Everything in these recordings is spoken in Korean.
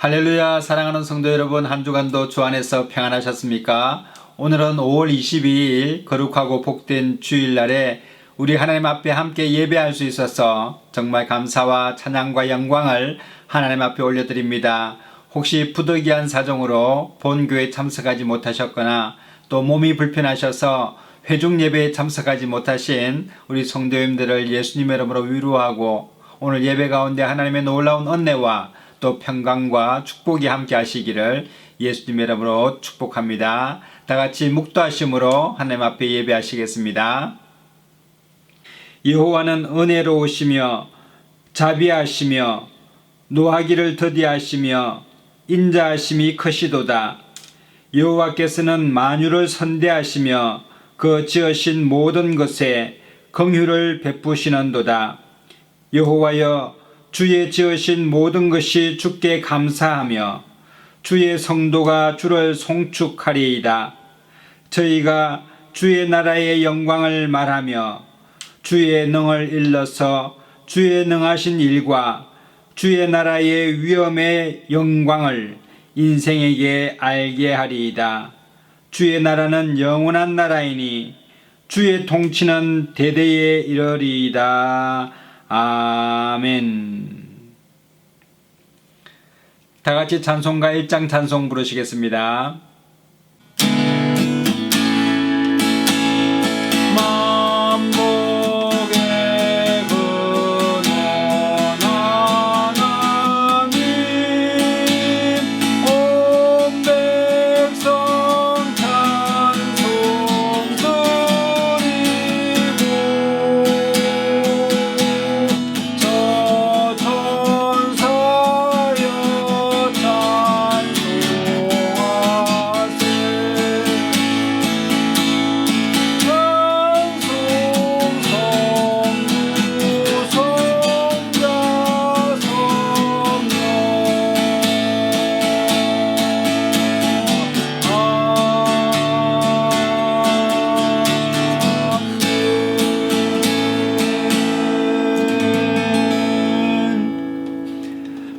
할렐루야. 사랑하는 성도 여러분, 한 주간도 주 안에서 평안하셨습니까? 오늘은 5월 22일 거룩하고 복된 주일날에 우리 하나님 앞에 함께 예배할 수 있어서 정말 감사와 찬양과 영광을 하나님 앞에 올려드립니다. 혹시 부득이한 사정으로 본교에 참석하지 못하셨거나 또 몸이 불편하셔서 회중 예배에 참석하지 못하신 우리 성도님들을 예수님의 이름으로 위로하고 오늘 예배 가운데 하나님의 놀라운 은혜와 또 평강과 축복이 함께 하시기를 예수님의 이름으로 축복합니다. 다 같이 묵도하심으로 하나님 앞에 예배하시겠습니다. 여호와는 은혜로우시며 자비하시며 노하기를 더디하시며 인자하심이 크시도다. 여호와께서는 만유를 선대하시며 그 지으신 모든 것에 긍휼을 베푸시는도다. 여호와여, 주의 지으신 모든 것이 주께 감사하며 주의 성도가 주를 송축하리이다. 저희가 주의 나라의 영광을 말하며 주의 능을 일러서 주의 능하신 일과 주의 나라의 위엄의 영광을 인생에게 알게 하리이다. 주의 나라는 영원한 나라이니 주의 통치는 대대에 이르리이다. 아멘. 다 같이 찬송가 1장 찬송 부르시겠습니다. 만복의 근원 하나님, 온 백성 찬송 드리고 저 천사여 찬송하세.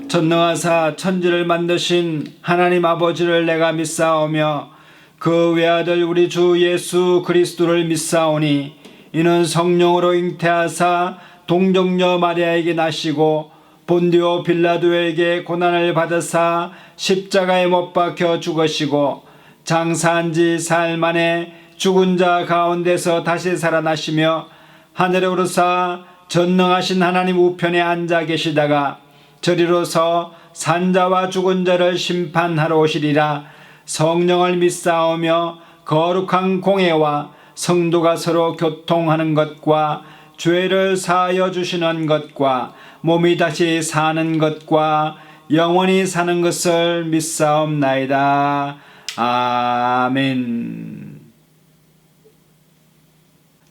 전능하사 천지를 만드신 하나님 아버지를 내가 믿사오며 그 외아들 우리 주 예수 그리스도를 믿사오니 이는 성령으로 잉태하사 동정녀 마리아에게 나시고 본디오 빌라도에게 고난을 받으사 십자가에 못 박혀 죽으시고 장사한 지 사흘 만에 죽은 자 가운데서 다시 살아나시며 하늘에 오르사 전능하신 하나님 우편에 앉아 계시다가 저리로서 산자와 죽은 자를 심판하러 오시리라. 성령을 믿사오며 거룩한 공회와 성도가 서로 교통하는 것과 죄를 사하여 주시는 것과 몸이 다시 사는 것과 영원히 사는 것을 믿사옵나이다. 아멘.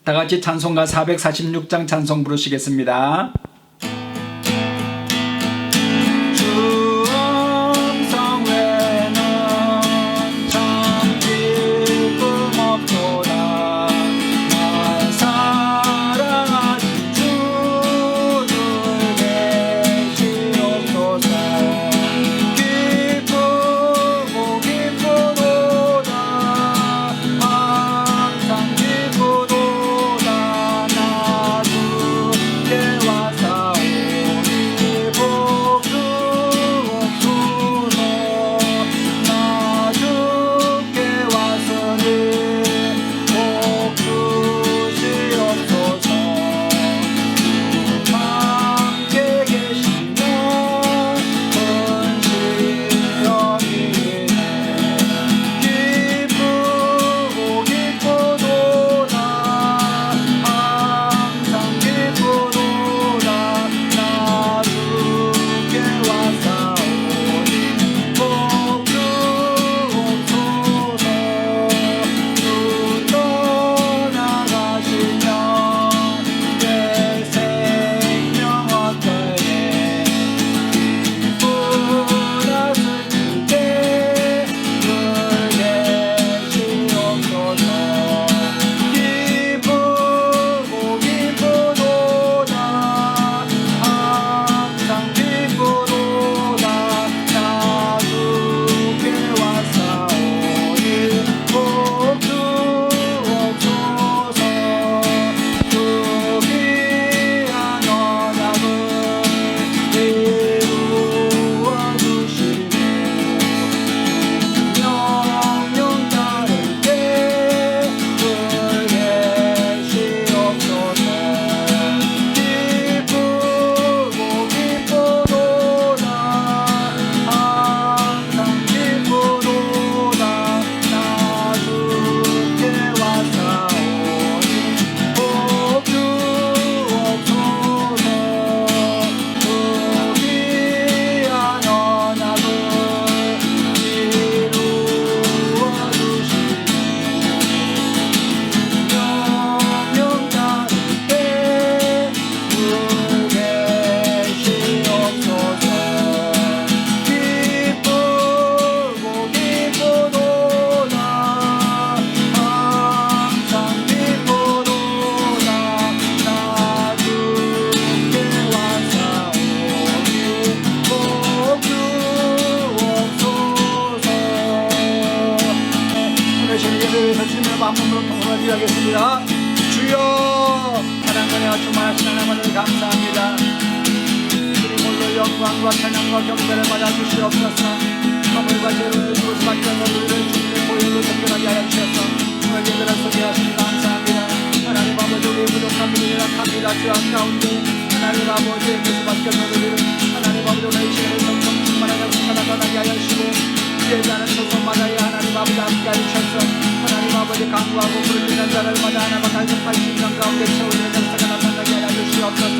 다 같이 찬송가 446장 찬송 부르시겠습니다. 항상 기쁘도다 나주께 와서 만물로 통솔을 드리겠습니다. 주여 사랑하여 충만하신 하나님을 감사합니다. 주님 홀로 영광과 찬양과 경배를 받아 주시옵소서. 허물과 죄로 죽을 수밖에 없는 우리를 주님의 보혈로 정결하게 하여 주셔서 오늘 예배를 소개하시니 감사합니다. 하나님 아버지 우리의 부족함을 생각합니다. 주 한가운데 하나님 아버지의 그 수밖에 없는 우리를 하나님 아버지 오늘 이 시간에 성령 충만하여 나타나게 하여 주시고 예배하는 소속마다에 하나님 아버지 함께 하여 주셔서 하나님 아버지 강구하고 부르짖는 자들마다 하나님과 달성할 심령 가운데 채우는 역사가 나타나게 하여 주시옵소서.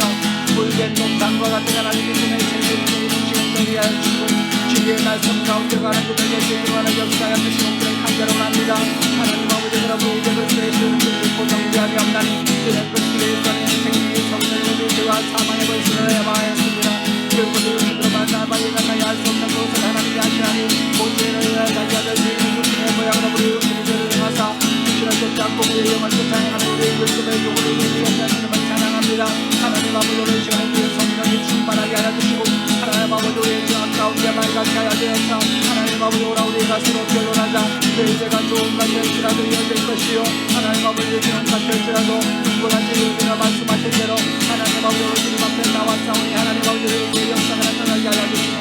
물된 동산과 같은 하나님의 손에 생기는 시간 되게 하여 주시고 주의 말씀 가운데 하나님에게 주님과는 역사하여 주시고 그를 간절합니다. 하나님 아버지 여러분 예배를 드리시는 분들 고정되하며 없나니 이런 것들을 꺼내 생기의 성령의 죄와 사망의 벌씀을 해마하였습니다. 그것을 주로 만나봐야 나가야 할 수 없는 것을 하나님이 하시나니 모세를 자기 아들 주님의 육신의 모양으로 우리 우리들을 행하사 주시는 뜻잡고 우리의 영을 찬양하는 우리의 열심의 욕을 위하여 주님을 찬양합니다. 하나님 아버지 오늘 시간에 우리의 성령이 충만하게 하여 주시고 하나님 아버지 우리의 주 가운데 맑게 하여 주셔서 하나님 아버지 오라 우리가 서로 결론하자 내 죄가 좋은 것이 될지라도 이어질 것이요 하나님 아버지 좋은 것이 될지라도 충분한 주님이 말씀하신 대로 하나님 아버지 오늘 주님 앞에 나왔사오니 하나님 아버지의 역사가 나타나게 하여 주시고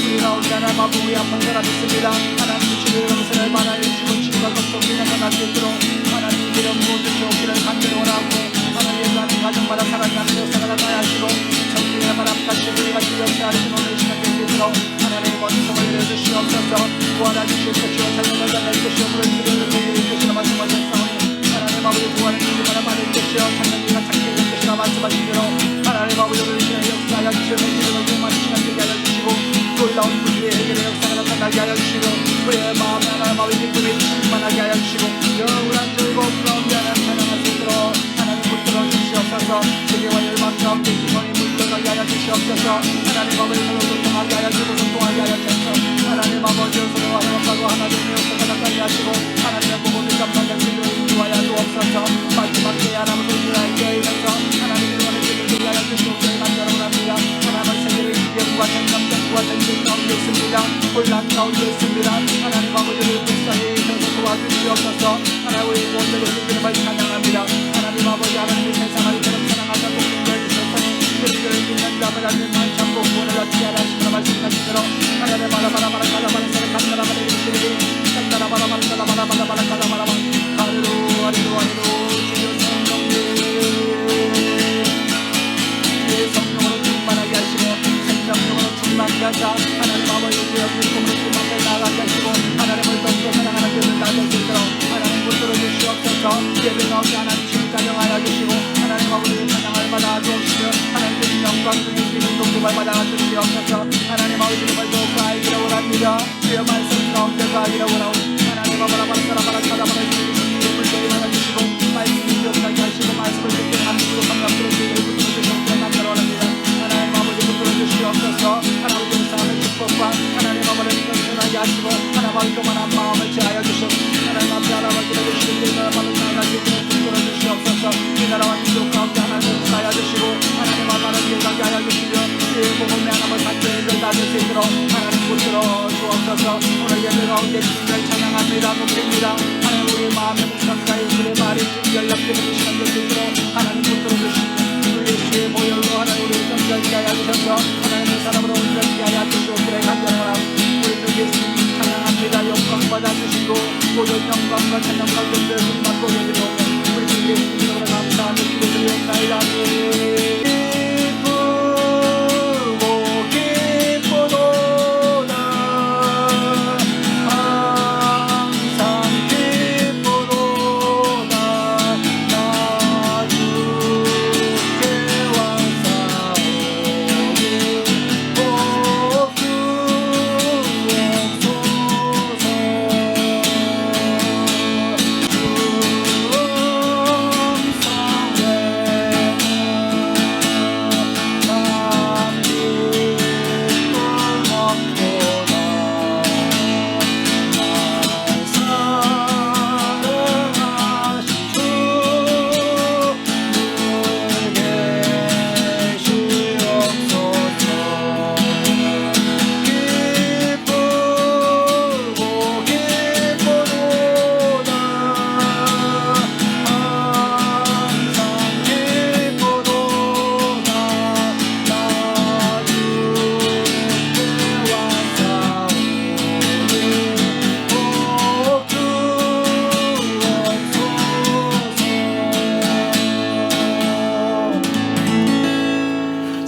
우리 가운데 하나님 아버지 우리 아픈 사람 있습니다. 하나님 주시는 것을 만나여 주시고 치유가 걱정이 나타날 수 있도록 하나님 이름 모든 오기를 간절히 원하고 하나님의 하나님 가정마다 살아가는 역사가 나타나게 하시고 성령의 바람 같이 우리가 주역사 하시는 오늘 시간 될 수 있도록 하나님의 원성을 내려주시옵소서. 구하라 주실 것이요 살려내 낼 것이요 물을 드리는 것이라 말씀하셨사오니 하나님 아버지 구하는 주님마다 받을 것이요 찬양이가 찾게 될 것이라 말씀하신 대로 하나님 아버지 우리 시간에 역사하여 주시는 기름을 충만히 시간 되게 하여 주시고 놀라운 분들의 해결의 역사가 나타나게 하여 주시고 그의 마음에 하나님 아버지 기쁨이 충만하게 하여 주시고 영원한 즐거움 가운데 하나님 찬양할 수 있도록 하나님 붙들어 주시옵소서. 세계와 열방 가운데 기성이 물러가게 하여 주시옵소서. 하나님 아버지 서로 소통하게 하여 주고 소통하게 하여 주셔서 하나님 아버지 서로 하나님하고 하나 되는 역사가 나타나게 하시고 하나님의 복음이 감사하게 주시고 인도하여 주옵소서. 마지막 때에 하나님을 돌리라게 이면서 하나님의 원하는 것을 되게 하여 주시고 그의 간절함을 합니다. 하나님의 세계를 기경과 전감정과 전쟁 가운데 있습니다. 혼란 가운데 있습니다. 하나님 아버지를 불쌍히 있어서 도와주시옵소서. 하나님 우리 모두를 주님을 찬양합니다. 하나님 아버지 하나님의 세상을 이처럼 사랑하사 복음을 주셨으니 그들을 믿는 자마다 능한 참고 구원을 얻게 하라 하시며 말씀하신 대로 하나님 바라바라바라 가라바라사를 간다라바라 이르시니 간다라바라바라 가라바라바라 가라바라바라 하리루 하리루 하리루 주여 성령님 주의 성령으로 충만하게 하시고 생명력으로 충만하게 하사 하나님 아버지 주여 꿈을 충만하게 나가게 하시고 하나님을 더욱더 사랑하는 것을 나눌 수 있도록 하나님 붙들어 주시옵소서. 예배 가운데 하나님 주님 찬양하여 주시고 하나님 아버지의 찬양을 받아 주옵시며 하나님 주신 영광 주님 기능 높음을 받아 주시옵소서. 하나님 아버지 정말 더욱 알기를 원합니다. 주여 말씀 가운데 알기를 원하오니 하나님 아버지 바라바라 가라바라 주시고 물들이 하여 주시고 말씀이 기억하게 하시고 말씀을 듣게 하시고 성령으로 주님을 붙들어 주시옵소서. 감사를 원합니다. 하나님 아버지 붙들어 주시옵소서. 하나님의 삶의 축복과 하나님 아버지의 건전하게 하시고 하나님 아버지 그만한 마음을 제하여 주시고 하나님 앞에 하나님을 주시고 이 나라만을 나아갈 수 있도록 붙들어 주시옵소서. 이 나라와 민족 가운데 하나님을 하여 주시고 하나님 하나를 기억하게 하여 주시며 주의 복음의 하나님을 간절히 나눌 수 있도록 하나님 붙들어 주옵소서. 오늘 예배 가운데 주님을 찬양합니다. 높입니다. 하나님 우리의 마음의 묵상가에 그의 말이 연락되는 시간 될 수 있도록 하나님 붙들어 주시고 예수의 모혈로 하나님 우리를 정결케 하여 주셔서 하나님의 사람으로 온전케 하여 주시고 그의 간절함 우리 주 예수님 찬양합니다. 영광 받아주시고 모든 영광과 찬양과 존재를 받고 계시오며 우리 주 예수님으로 감사하며 기도드리옵나이다.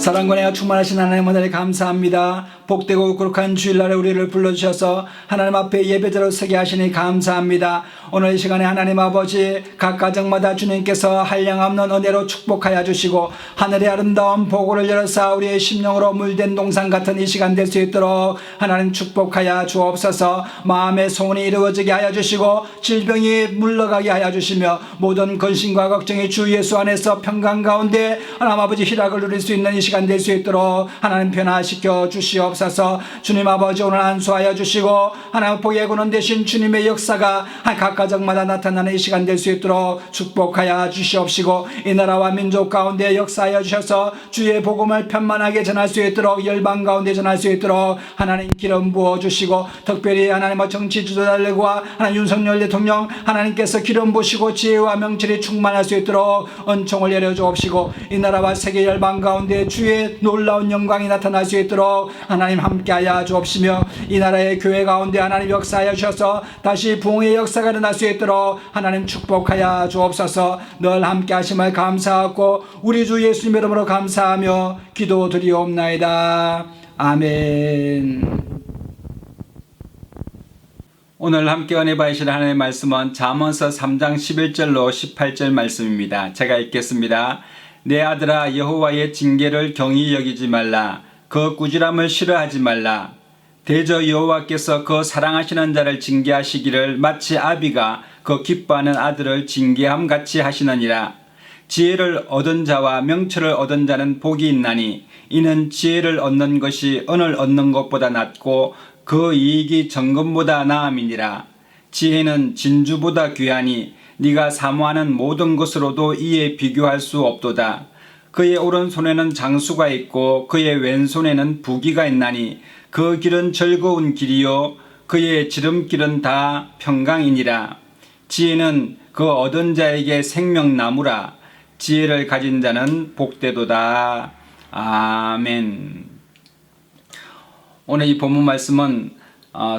사랑과 은혜가 충만하신 하나님 은혜를 감사합니다. 복되고 거룩한 주일날에 우리를 불러주셔서 하나님 앞에 예배자로 서게 하시니 감사합니다. 오늘 이 시간에 하나님 아버지 각 가정마다 주님께서 한량없는 은혜로 축복하여 주시고 하늘의 아름다운 보고를 열어서 우리의 심령으로 물된 동산 같은 이 시간 될 수 있도록 하나님 축복하여 주옵소서. 마음의 소원이 이루어지게 하여 주시고 질병이 물러가게 하여 주시며 모든 근심과 걱정이 주 예수 안에서 평강 가운데 하나님 아버지 희락을 누릴 수 있는 이 시간 될 수 있도록 하나님 변화시켜 주시옵소서. 주님 아버지 오늘 안수하여 주시고 하나님 복의 근원 되신 주님의 역사가 각 가정마다 나타나는 이 시간 될 수 있도록 축복하여 주시옵시고 이 나라와 민족 가운데 역사하여 주셔서 주의 복음을 편만하게 전할 수 있도록 열방 가운데 전할 수 있도록 하나님 기름 부어 주시고 특별히 하나님의 정치 지도자들과 하나님 윤석열 대통령 하나님께서 기름 부으시고 지혜와 명철이 충만할 수 있도록 은총을 내려 주옵시고 이 나라와 세계 열방 가운데 주의 놀라운 영광이 나타날 수 있도록 하나님 함께하여 주옵시며 이 나라의 교회 가운데 하나님 역사하여 주셔서 다시 부흥의 역사가 일어날 수 있도록 하나님 축복하여 주옵소서. 늘 함께하심을 감사하고 우리 주 예수님 이름으로 감사하며 기도드리옵나이다. 아멘. 오늘 함께 은혜 받으실 하나님의 말씀은 잠언서 3장 11절로 18절 말씀입니다. 제가 읽겠습니다. 내 아들아 여호와의 징계를 경히 여기지 말라. 그 꾸지람을 싫어하지 말라. 대저 여호와께서 그 사랑하시는 자를 징계하시기를 마치 아비가 그 기뻐하는 아들을 징계함 같이 하시느니라. 지혜를 얻은 자와 명철을 얻은 자는 복이 있나니 이는 지혜를 얻는 것이 은을 얻는 것보다 낫고 그 이익이 정금보다 나음이니라. 지혜는 진주보다 귀하니 네가 사모하는 모든 것으로도 이에 비교할 수 없도다. 그의 오른손에는 장수가 있고 그의 왼손에는 부귀가 있나니 그 길은 즐거운 길이요 그의 지름길은 다 평강이니라. 지혜는 그 얻은 자에게 생명나무라. 지혜를 가진 자는 복되도다. 아멘. 오늘 이 본문 말씀은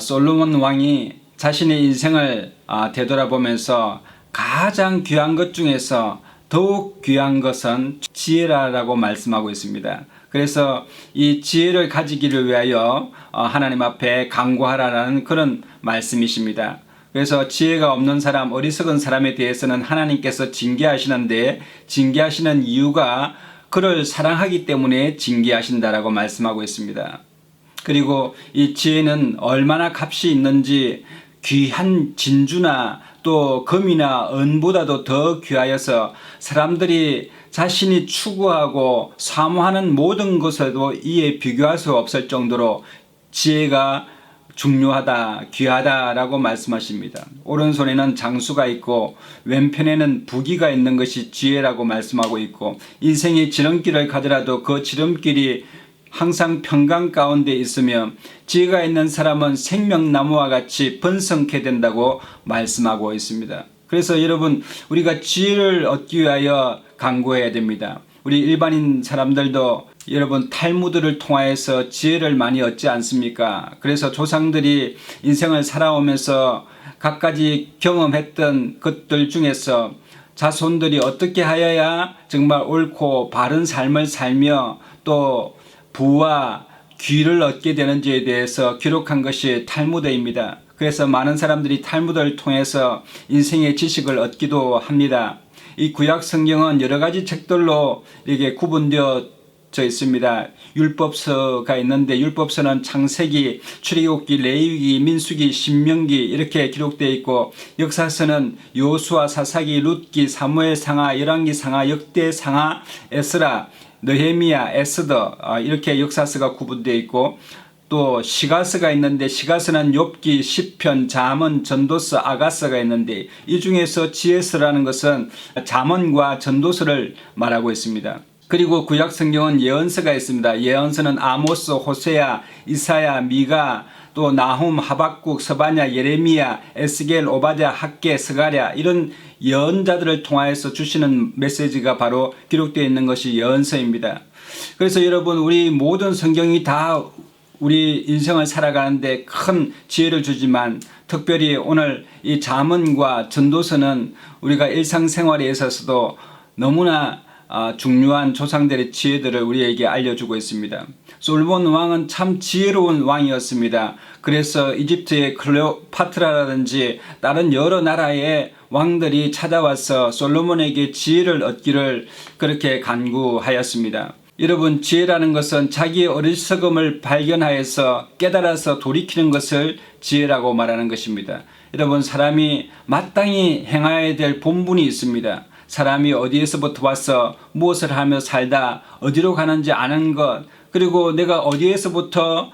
솔로몬 왕이 자신의 인생을 되돌아보면서 가장 귀한 것 중에서 더욱 귀한 것은 지혜라고 말씀하고 있습니다. 그래서 이 지혜를 가지기를 위하여 하나님 앞에 간구하라는 그런 말씀이십니다. 그래서 지혜가 없는 사람, 어리석은 사람에 대해서는 하나님께서 징계하시는데 징계하시는 이유가 그를 사랑하기 때문에 징계하신다라고 말씀하고 있습니다. 그리고 이 지혜는 얼마나 값이 있는지 귀한 진주나 또 금이나 은보다도 더 귀하여서 사람들이 자신이 추구하고 사모하는 모든 것에도 이에 비교할 수 없을 정도로 지혜가 중요하다, 귀하다라고 말씀하십니다. 오른손에는 장수가 있고 왼편에는 부귀가 있는 것이 지혜라고 말씀하고 있고 인생의 지름길을 가더라도 그 지름길이 항상 평강 가운데 있으며 지혜가 있는 사람은 생명나무와 같이 번성케 된다고 말씀하고 있습니다. 그래서 여러분 우리가 지혜를 얻기 위하여 간구해야 됩니다. 우리 일반인 사람들도 여러분 탈무드를 통하여서 지혜를 많이 얻지 않습니까? 그래서 조상들이 인생을 살아오면서 갖가지 경험했던 것들 중에서 자손들이 어떻게 하여야 정말 옳고 바른 삶을 살며 또 부와 귀를 얻게 되는지에 대해서 기록한 것이 탈무드입니다. 그래서 많은 사람들이 탈무드를 통해서 인생의 지식을 얻기도 합니다. 이 구약 성경은 여러 가지 책들로 이게 구분되어 있습니다. 율법서가 있는데 율법서는 창세기, 출애굽기, 레위기, 민수기, 신명기 이렇게 기록되어 있고 역사서는 여호수아, 사사기, 룻기, 사무엘상하, 열왕기상하, 역대상하, 에스라, 느헤미야, 에스더 이렇게 역사서가 구분되어 있고 또 시가서가 있는데 시가서는 욥기, 시편, 잠언, 전도서, 아가서가 있는데 이 중에서 지혜서라는 것은 잠언과 전도서를 말하고 있습니다. 그리고 구약 성경은 예언서가 있습니다. 예언서는 아모스, 호세야, 이사야, 미가, 또 나훔, 하박국, 서바냐, 예레미야, 에스겔, 오바댜, 학개, 스가랴 이런 예언자들을 통하여서 주시는 메시지가 바로 기록되어 있는 것이 예언서입니다. 그래서 여러분 우리 모든 성경이 다 우리 인생을 살아가는데 큰 지혜를 주지만 특별히 오늘 이 잠언과 전도서는 우리가 일상생활에 있어서도 너무나 중요한 조상들의 지혜들을 우리에게 알려주고 있습니다. 솔로몬 왕은 참 지혜로운 왕이었습니다. 그래서 이집트의 클레오파트라라든지 다른 여러 나라의 왕들이 찾아와서 솔로몬에게 지혜를 얻기를 그렇게 간구하였습니다. 여러분, 지혜라는 것은 자기의 어리석음을 발견하여서 깨달아서 돌이키는 것을 지혜라고 말하는 것입니다. 여러분, 사람이 마땅히 행해야 될 본분이 있습니다. 사람이 어디에서부터 와서 무엇을 하며 살다 어디로 가는지 아는 것, 그리고 내가 어디에서부터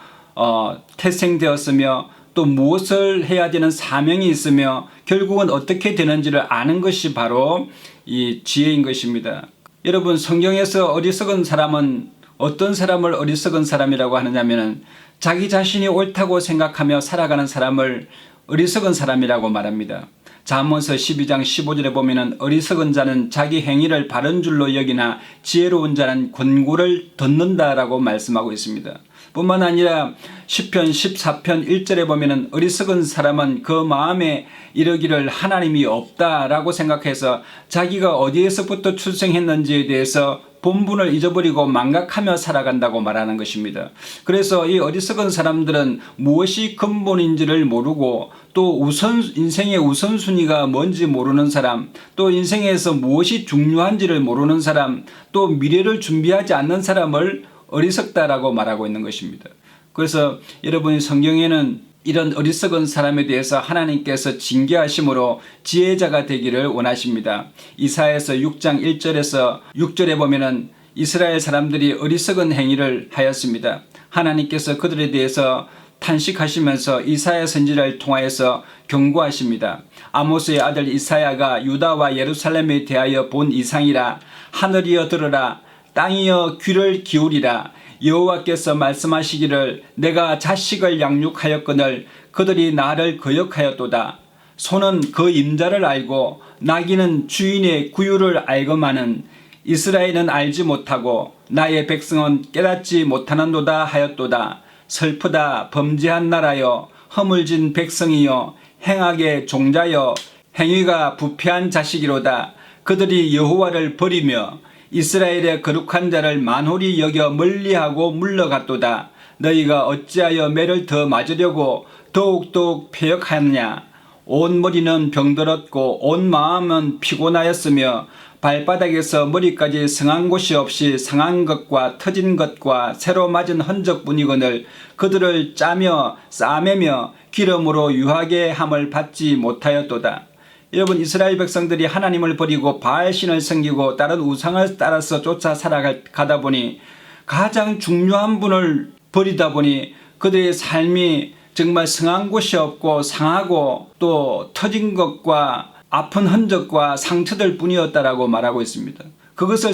태생되었으며 또 무엇을 해야 되는 사명이 있으며 결국은 어떻게 되는지를 아는 것이 바로 이 지혜인 것입니다. 여러분, 성경에서 어리석은 사람은 어떤 사람을 어리석은 사람이라고 하느냐면 자기 자신이 옳다고 생각하며 살아가는 사람을 어리석은 사람이라고 말합니다. 잠언서 12장 15절에 보면은 어리석은 자는 자기 행위를 바른 줄로 여기나 지혜로운 자는 권고를 듣는다라고 말씀하고 있습니다. 뿐만 아니라 시편 14편 1절에 보면은 어리석은 사람은 그 마음에 이르기를 하나님이 없다라고 생각해서 자기가 어디에서부터 출생했는지에 대해서 본분을 잊어버리고 망각하며 살아간다고 말하는 것입니다. 그래서 이 어리석은 사람들은 무엇이 근본인지를 모르고 또 인생의 우선순위가 뭔지 모르는 사람, 또 인생에서 무엇이 중요한지를 모르는 사람, 또 미래를 준비하지 않는 사람을 어리석다라고 말하고 있는 것입니다. 그래서 여러분이 성경에는 이런 어리석은 사람에 대해서 하나님께서 징계하심으로 지혜자가 되기를 원하십니다. 이사야서 6장 1절에서 6절에 보면은 이스라엘 사람들이 어리석은 행위를 하였습니다. 하나님께서 그들에 대해서 탄식하시면서 이사야 선지자를 통하여서 경고하십니다. 아모스의 아들 이사야가 유다와 예루살렘에 대하여 본 이상이라. 하늘이여 들으라. 땅이여 귀를 기울이라. 여호와께서 말씀하시기를 내가 자식을 양육하였거늘 그들이 나를 거역하였도다. 소는 그 임자를 알고 나귀는 주인의 구유를 알거마는 이스라엘은 알지 못하고 나의 백성은 깨닫지 못하는도다 하였도다. 슬프다 범죄한 나라여 허물진 백성이여 행악의 종자여 행위가 부패한 자식이로다. 그들이 여호와를 버리며 이스라엘의 거룩한 자를 만홀히 여겨 멀리하고 물러갔도다. 너희가 어찌하여 매를 더 맞으려고 더욱더욱 패역하느냐. 온 머리는 병들었고 온 마음은 피곤하였으며 발바닥에서 머리까지 성한 곳이 없이 상한 것과 터진 것과 새로 맞은 흔적뿐이거늘 그들을 짜며 싸매며 기름으로 유하게 함을 받지 못하였도다. 여러분, 이스라엘 백성들이 하나님을 버리고 바알신을 섬기고 다른 우상을 따라서 쫓아 살아가다 보니 가장 중요한 분을 버리다 보니 그들의 삶이 정말 성한 곳이 없고 상하고 또 터진 것과 아픈 흔적과 상처들 뿐이었다라고 말하고 있습니다. 그것을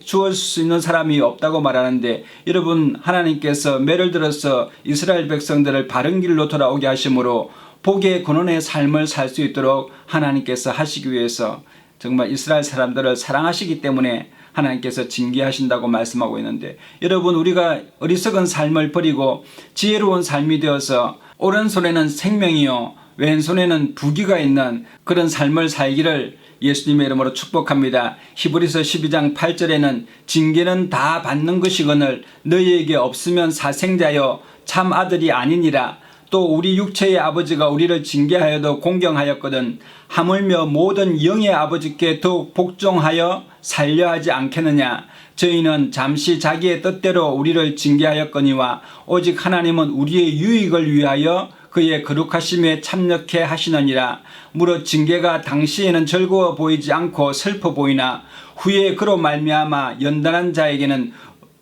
주울 수 있는 사람이 없다고 말하는데 여러분, 하나님께서 매를 들어서 이스라엘 백성들을 바른 길로 돌아오게 하심으로 복의 근원의 삶을 살 수 있도록 하나님께서 하시기 위해서 정말 이스라엘 사람들을 사랑하시기 때문에 하나님께서 징계하신다고 말씀하고 있는데 여러분, 우리가 어리석은 삶을 버리고 지혜로운 삶이 되어서 오른손에는 생명이요 왼손에는 부귀가 있는 그런 삶을 살기를 예수님의 이름으로 축복합니다. 히브리서 12장 8절에는 징계는 다 받는 것이거늘 너희에게 없으면 사생자여 참 아들이 아니니라. 또 우리 육체의 아버지가 우리를 징계하여도 공경하였거든 하물며 모든 영의 아버지께 더욱 복종하여 살려하지 않겠느냐. 저희는 잠시 자기의 뜻대로 우리를 징계하였거니와 오직 하나님은 우리의 유익을 위하여 그의 거룩하심에 참여케 하시느니라. 무릇 징계가 당시에는 즐거워 보이지 않고 슬퍼 보이나 후에 그로 말미암아 연단한 자에게는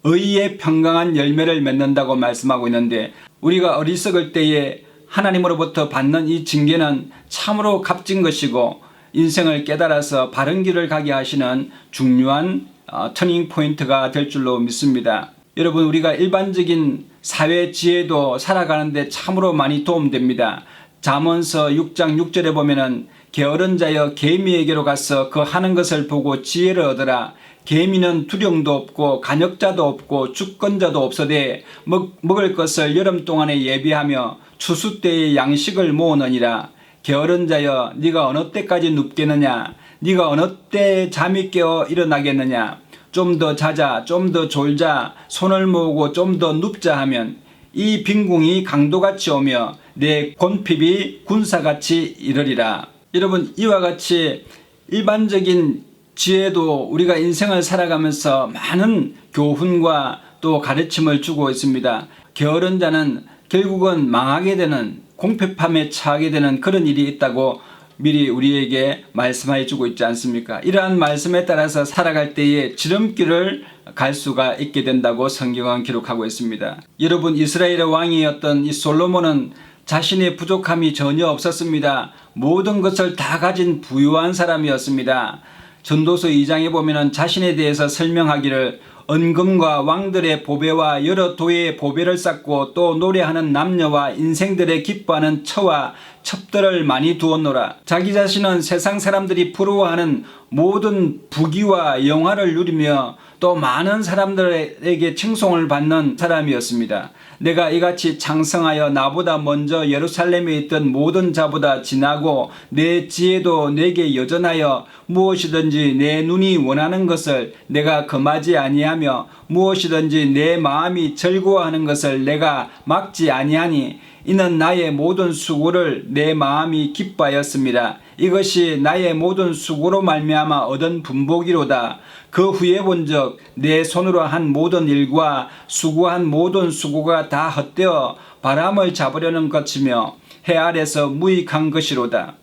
의의 평강한 열매를 맺는다고 말씀하고 있는데 우리가 어리석을 때에 하나님으로부터 받는 이 징계는 참으로 값진 것이고 인생을 깨달아서 바른 길을 가게 하시는 중요한 터닝 포인트가 될 줄로 믿습니다. 여러분, 우리가 일반적인 사회 지혜도 살아가는데 참으로 많이 도움됩니다. 잠언서 6장 6절에 보면은 게으른 자여 개미에게로 가서 그 하는 것을 보고 지혜를 얻으라. 개미는 두령도 없고 간역자도 없고 주권자도 없어되 먹을 것을 여름 동안에 예비하며 추수 때에 양식을 모으느니라. 게으른 자여 네가 어느 때까지 눕겠느냐 네가 어느 때 잠이 깨어 일어나겠느냐 좀 더 자자 좀 더 졸자 손을 모으고 좀 더 눕자 하면 이 빈궁이 강도같이 오며 내 곤핍이 군사같이 이르리라. 여러분 이와 같이 일반적인 지혜도 우리가 인생을 살아가면서 많은 교훈과 또 가르침을 주고 있습니다. 게으른 자는 결국은 망하게 되는 공패함에 처하게 되는 그런 일이 있다고 미리 우리에게 말씀해 주고 있지 않습니까? 이러한 말씀에 따라서 살아갈 때에 지름길을 갈 수가 있게 된다고 성경은 기록하고 있습니다. 여러분 이스라엘의 왕이었던 이 솔로몬은 자신의 부족함이 전혀 없었습니다. 모든 것을 다 가진 부유한 사람이었습니다. 전도서 2장에 보면 자신에 대해서 설명하기를 은금과 왕들의 보배와 여러 도의 보배를 쌓고 또 노래하는 남녀와 인생들의 기뻐하는 처와 첩들을 많이 두었노라. 자기 자신은 세상 사람들이 부러워하는 모든 부귀와 영화를 누리며 또 많은 사람들에게 칭송을 받는 사람이었습니다. 내가 이같이 창성하여 나보다 먼저 예루살렘에 있던 모든 자보다 진하고 내 지혜도 내게 여전하여 무엇이든지 내 눈이 원하는 것을 내가 금하지 아니하며 무엇이든지 내 마음이 즐거워하는 것을 내가 막지 아니하니 이는 나의 모든 수고를 내 마음이 기뻐하였습니다. 이것이 나의 모든 수고로 말미암아 얻은 분복이로다. 그 후에 본즉 내 손으로 한 모든 일과 수고한 모든 수고가 다 헛되어 바람을 잡으려는 것이며 해 아래서 무익한 것이로다.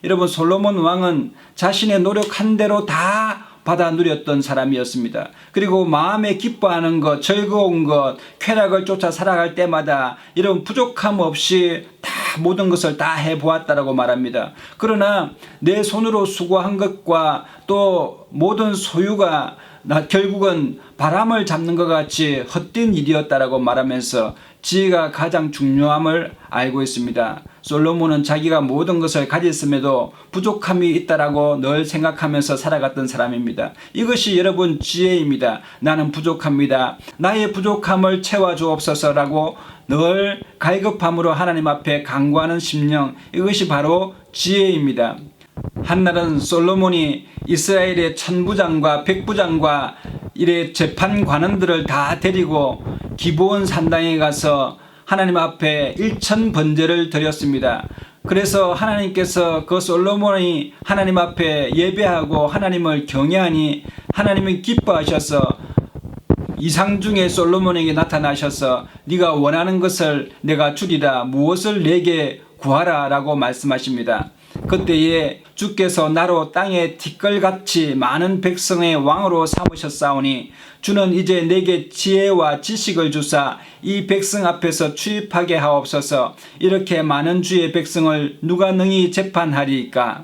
여러분 솔로몬 왕은 자신의 노력한 대로 다 받아 누렸던 사람이었습니다. 그리고 마음에 기뻐하는 것, 즐거운 것, 쾌락을 쫓아 살아갈 때마다 이런 부족함 없이 다 모든 것을 다 해보았다라고 말합니다. 그러나 내 손으로 수고한 것과 또 모든 소유가 결국은 바람을 잡는 것 같이 헛된 일이었다라고 말하면서 지혜가 가장 중요함을 알고 있습니다. 솔로몬은 자기가 모든 것을 가졌음에도 부족함이 있다라고 늘 생각하면서 살아갔던 사람입니다. 이것이 여러분 지혜입니다. 나는 부족합니다. 나의 부족함을 채워주옵소서라고 늘 갈급함으로 하나님 앞에 간구하는 심령, 이것이 바로 지혜입니다. 한날은 솔로몬이 이스라엘의 천부장과 백부장과 이래 재판관원들을 다 데리고 기브온 산당에 가서 하나님 앞에 1000번제를 드렸습니다. 그래서 하나님께서 그 솔로몬이 하나님 앞에 예배하고 하나님을 경외하니 하나님이 기뻐하셔서 이상 중에 솔로몬에게 나타나셔서 네가 원하는 것을 내가 주리라, 무엇을 내게 구하라 라고 말씀하십니다. 그때에 주께서 나로 땅에 티끌같이 많은 백성의 왕으로 삼으셨사오니 주는 이제 내게 지혜와 지식을 주사 이 백성 앞에서 출입하게 하옵소서. 이렇게 많은 주의 백성을 누가 능히 재판하리이까.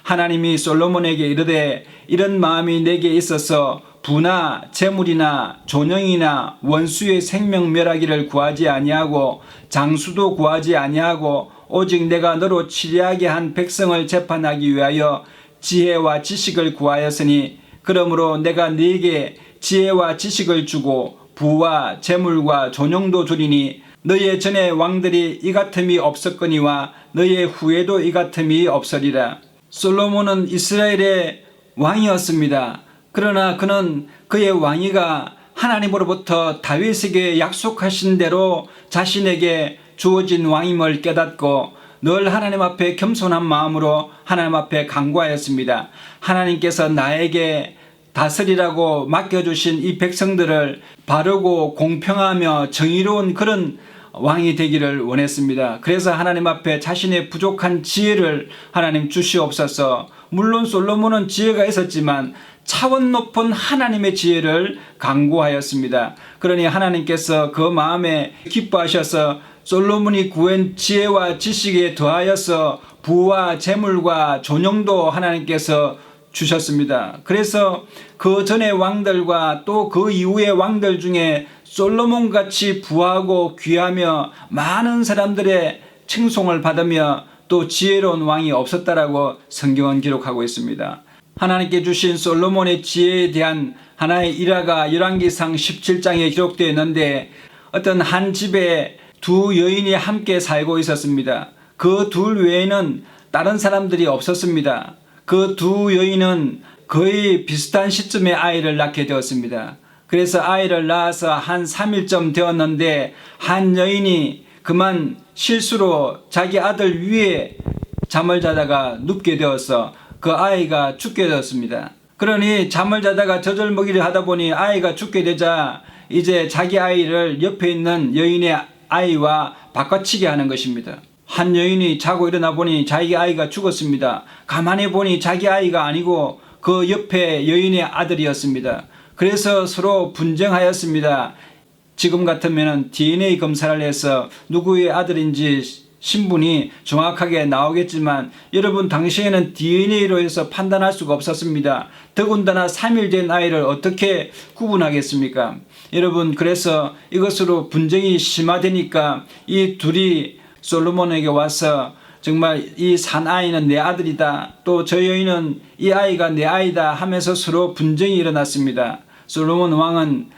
하나님이 솔로몬에게 이르되 이런 마음이 내게 있어서 부나 재물이나 존영이나 원수의 생명 멸하기를 구하지 아니하고 장수도 구하지 아니하고 오직 내가 너로 치리하게 한 백성을 재판하기 위하여 지혜와 지식을 구하였으니 그러므로 내가 네게 지혜와 지식을 주고 부와 재물과 존영도 주리니 너의 전에 왕들이 이 같음이 없었거니와 너의 후에도 이 같음이 없으리라. 솔로몬은 이스라엘의 왕이었습니다. 그러나 그는 그의 왕위가 하나님으로부터 다윗에게 약속하신 대로 자신에게 주어진 왕임을 깨닫고 늘 하나님 앞에 겸손한 마음으로 하나님 앞에 간구하였습니다. 하나님께서 나에게 다스리라고 맡겨주신 이 백성들을 바르고 공평하며 정의로운 그런 왕이 되기를 원했습니다. 그래서 하나님 앞에 자신의 부족한 지혜를 하나님 주시옵소서. 물론 솔로몬은 지혜가 있었지만 차원 높은 하나님의 지혜를 간구하였습니다. 그러니 하나님께서 그 마음에 기뻐하셔서 솔로몬이 구한 지혜와 지식에 더하여서 부와 재물과 존영도 하나님께서 주셨습니다. 그래서 그 전의 왕들과 또 그 이후의 왕들 중에 솔로몬같이 부하고 귀하며 많은 사람들의 칭송을 받으며 또 지혜로운 왕이 없었다라고 성경은 기록하고 있습니다. 하나님께 주신 솔로몬의 지혜에 대한 하나의 일화가 열왕기상 17장에 기록되어 있는데 어떤 한 집에 두 여인이 함께 살고 있었습니다. 그 둘 외에는 다른 사람들이 없었습니다. 그 두 여인은 거의 비슷한 시점에 아이를 낳게 되었습니다. 그래서 아이를 낳아서 한 3일쯤 되었는데 한 여인이 그만 실수로 자기 아들 위에 잠을 자다가 눕게 되어서 그 아이가 죽게 되었습니다. 그러니 잠을 자다가 젖을먹이를 하다 보니 아이가 죽게 되자 이제 자기 아이를 옆에 있는 여인의 아이와 바꿔치기 하는 것입니다. 한 여인이 자고 일어나 보니 자기 아이가 죽었습니다. 가만히 보니 자기 아이가 아니고 그 옆에 여인의 아들이었습니다. 그래서 서로 분쟁하였습니다. 지금 같으면 DNA 검사를 해서 누구의 아들인지 신분이 정확하게 나오겠지만 여러분 당시에는 DNA로 해서 판단할 수가 없었습니다. 더군다나 3일 된 아이를 어떻게 구분하겠습니까? 여러분 그래서 이것으로 분쟁이 심화되니까 이 둘이 솔로몬에게 와서 정말 이 산 아이는 내 아들이다. 또 저 여인은 이 아이가 내 아이다 하면서 서로 분쟁이 일어났습니다. 솔로몬 왕은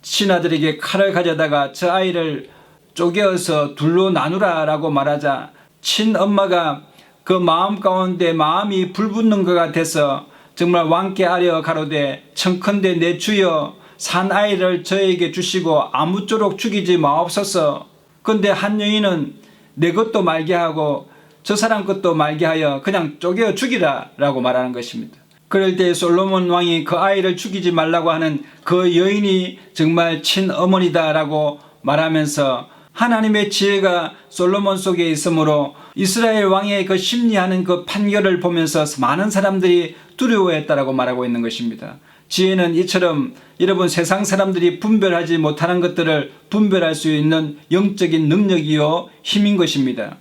신하들에게 칼을 가져다가 저 아이를 쪼개어서 둘로 나누라 라고 말하자 친엄마가 그 마음 가운데 마음이 불붙는 것 같아서 정말 왕께 아뢰어 가로되 청컨대 내 주여 산 아이를 저에게 주시고 아무쪼록 죽이지 마옵소서. 근데 한 여인은 내 것도 말게 하고 저 사람 것도 말게 하여 그냥 쪼개어 죽이라 라고 말하는 것입니다. 그럴 때 솔로몬 왕이 그 아이를 죽이지 말라고 하는 그 여인이 정말 친어머니다 라고 말하면서 하나님의 지혜가 솔로몬 속에 있으므로 이스라엘 왕의 그 심리하는 그 판결을 보면서 많은 사람들이 두려워했다라고 말하고 있는 것입니다. 지혜는 이처럼 여러분 세상 사람들이 분별하지 못하는 것들을 분별할 수 있는 영적인 능력이요 힘인 것입니다.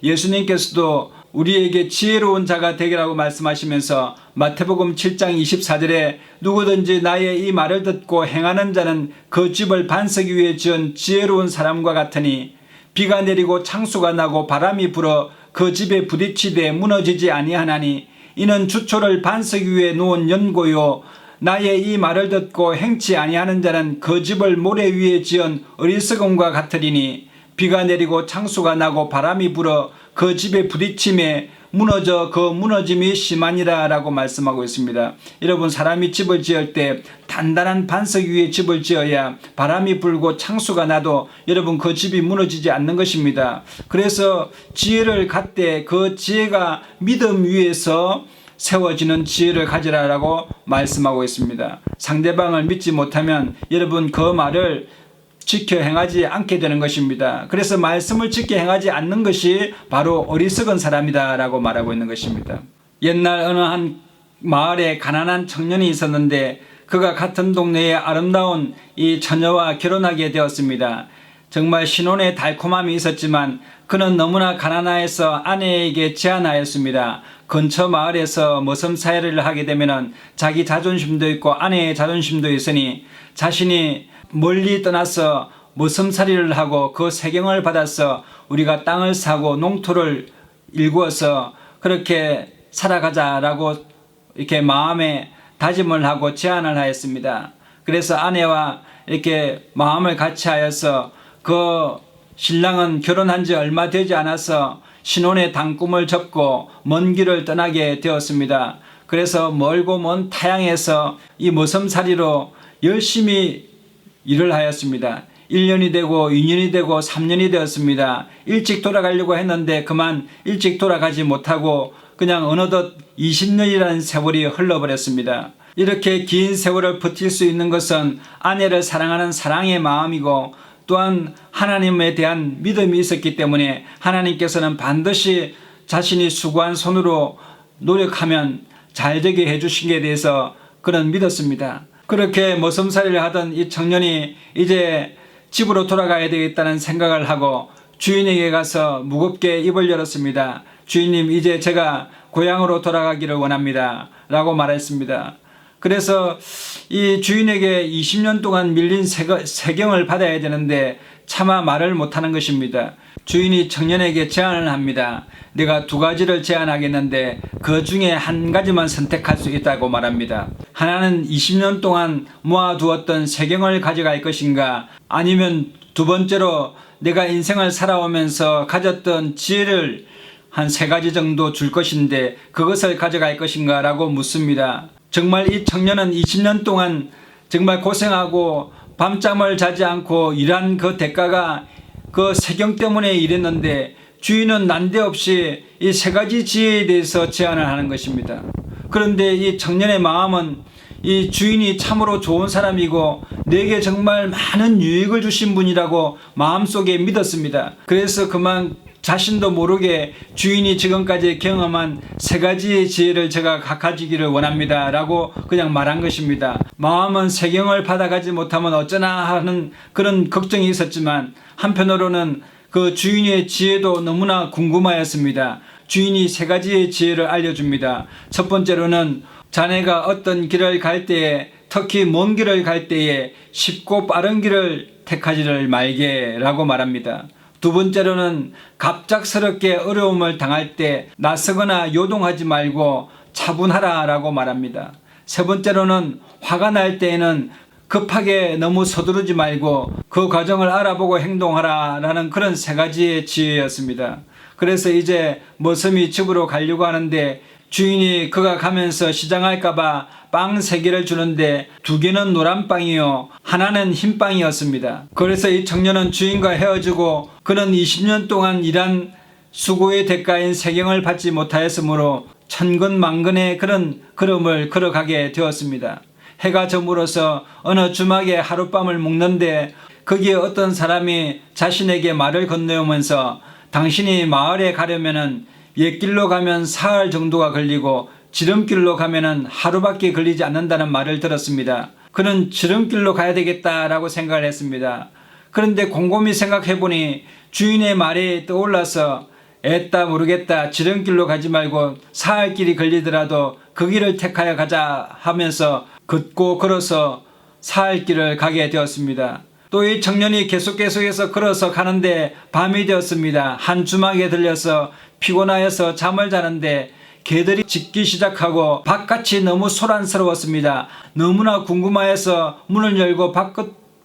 예수님께서도 우리에게 지혜로운 자가 되기라고 말씀하시면서 마태복음 7장 24절에 누구든지 나의 이 말을 듣고 행하는 자는 그 집을 반석 위에 지은 지혜로운 사람과 같으니 비가 내리고 창수가 나고 바람이 불어 그 집에 부딪히되 무너지지 아니하나니 이는 주초를 반석 위에 놓은 연고요 나의 이 말을 듣고 행치 아니하는 자는 그 집을 모래 위에 지은 어리석음과 같으리니 비가 내리고 창수가 나고 바람이 불어 그 집에 부딪힘에 무너져 그 무너짐이 심하니라 라고 말씀하고 있습니다. 여러분 사람이 집을 지을 때 단단한 반석 위에 집을 지어야 바람이 불고 창수가 나도 여러분 그 집이 무너지지 않는 것입니다. 그래서 지혜를 갖되 그 지혜가 믿음 위에서 세워지는 지혜를 가지라라고 말씀하고 있습니다. 상대방을 믿지 못하면 여러분 그 말을 지켜 행하지 않게 되는 것입니다. 그래서 말씀을 지켜 행하지 않는 것이 바로 어리석은 사람이다 라고 말하고 있는 것입니다. 옛날 어느 한 마을에 가난한 청년이 있었는데 그가 같은 동네에 아름다운 이 처녀와 결혼하게 되었습니다. 정말 신혼의 달콤함이 있었지만 그는 너무나 가난해서 아내에게 제안하였습니다. 근처 마을에서 머슴 사회를 하게 되면 자기 자존심도 있고 아내의 자존심도 있으니 자신이 멀리 떠나서 머슴살이를 하고 그 세경을 받아서 우리가 땅을 사고 농토를 일구어서 그렇게 살아가자라고 이렇게 마음에 다짐을 하고 제안을 하였습니다. 그래서 아내와 이렇게 마음을 같이 하여서 그 신랑은 결혼한 지 얼마 되지 않아서 신혼의 단꿈을 접고 먼 길을 떠나게 되었습니다. 그래서 멀고 먼 타향에서 이 머슴살이로 열심히 일을 하였습니다. 1년이 되고 2년이 되고 3년이 되었습니다. 일찍 돌아가려고 했는데 그만 일찍 돌아가지 못하고 그냥 어느덧 20년이라는 세월이 흘러버렸습니다. 이렇게 긴 세월을 버틸 수 있는 것은 아내를 사랑하는 사랑의 마음이고 또한 하나님에 대한 믿음이 있었기 때문에 하나님께서는 반드시 자신이 수고한 손으로 노력하면 잘 되게 해주시기에 대해서 그는 믿었습니다. 그렇게 머슴살이를 하던 이 청년이 이제 집으로 돌아가야 되겠다는 생각을 하고 주인에게 가서 무겁게 입을 열었습니다. 주인님, 이제 제가 고향으로 돌아가기를 원합니다 라고 말했습니다. 그래서 이 주인에게 20년 동안 밀린 세경을 받아야 되는데 차마 말을 못하는 것입니다. 주인이 청년에게 제안을 합니다. 내가 2가지를 제안하겠는데 그 중에 한 가지만 선택할 수 있다고 말합니다. 하나는 20년 동안 모아두었던 세경을 가져갈 것인가, 아니면 두 번째로 내가 인생을 살아오면서 가졌던 지혜를 한 3가지 정도 줄 것인데 그것을 가져갈 것인가 라고 묻습니다. 정말 이 청년은 20년 동안 정말 고생하고 밤잠을 자지 않고 일한 그 대가가 그 세경 때문에 일했는데 주인은 난데없이 이 3가지 지혜에 대해서 제안을 하는 것입니다. 그런데 이 청년의 마음은 이 주인이 참으로 좋은 사람이고 내게 정말 많은 유익을 주신 분이라고 마음속에 믿었습니다. 그래서 그만 자신도 모르게 주인이 지금까지 경험한 3가지의 지혜를 제가 가지기를 원합니다 라고 그냥 말한 것입니다. 마음은 세경을 받아가지 못하면 어쩌나 하는 그런 걱정이 있었지만 한편으로는 그 주인의 지혜도 너무나 궁금하였습니다. 주인이 3가지의 지혜를 알려줍니다. 첫 번째로는 자네가 어떤 길을 갈 때에, 특히 먼 길을 갈 때에 쉽고 빠른 길을 택하지를 말게 라고 말합니다. 두 번째로는 갑작스럽게 어려움을 당할 때 나서거나 요동하지 말고 차분하라 라고 말합니다. 세 번째로는 화가 날 때에는 급하게 너무 서두르지 말고 그 과정을 알아보고 행동하라 라는 그런 3가지의 지혜였습니다. 그래서 이제 머슴이 집으로 가려고 하는데 주인이 그가 가면서 시장할까봐 빵 3개를 주는데 2개는 노란 빵이요, 하나는 흰 빵이었습니다. 그래서 이 청년은 주인과 헤어지고 그는 20년 동안 일한 수고의 대가인 세경을 받지 못하였으므로 천근만근의 그런 걸음을 걸어가게 되었습니다. 해가 저물어서 어느 주막에 하룻밤을 묵는데 거기에 어떤 사람이 자신에게 말을 건네오면서 당신이 마을에 가려면은 옛길로 가면 사흘 정도가 걸리고 지름길로 가면은 하루밖에 걸리지 않는다는 말을 들었습니다. 그는 지름길로 가야 되겠다라고 생각을 했습니다. 그런데 곰곰이 생각해보니 주인의 말이 떠올라서 애따 모르겠다, 지름길로 가지 말고 사흘길이 걸리더라도 그 길을 택하여 가자 하면서 걷고 걸어서 사흘길을 가게 되었습니다. 또 이 청년이 계속해서 걸어서 가는데 밤이 되었습니다. 한 주막에 들려서 피곤하여서 잠을 자는데 개들이 짖기 시작하고 바깥이 너무 소란스러웠습니다. 너무나 궁금하여서 문을 열고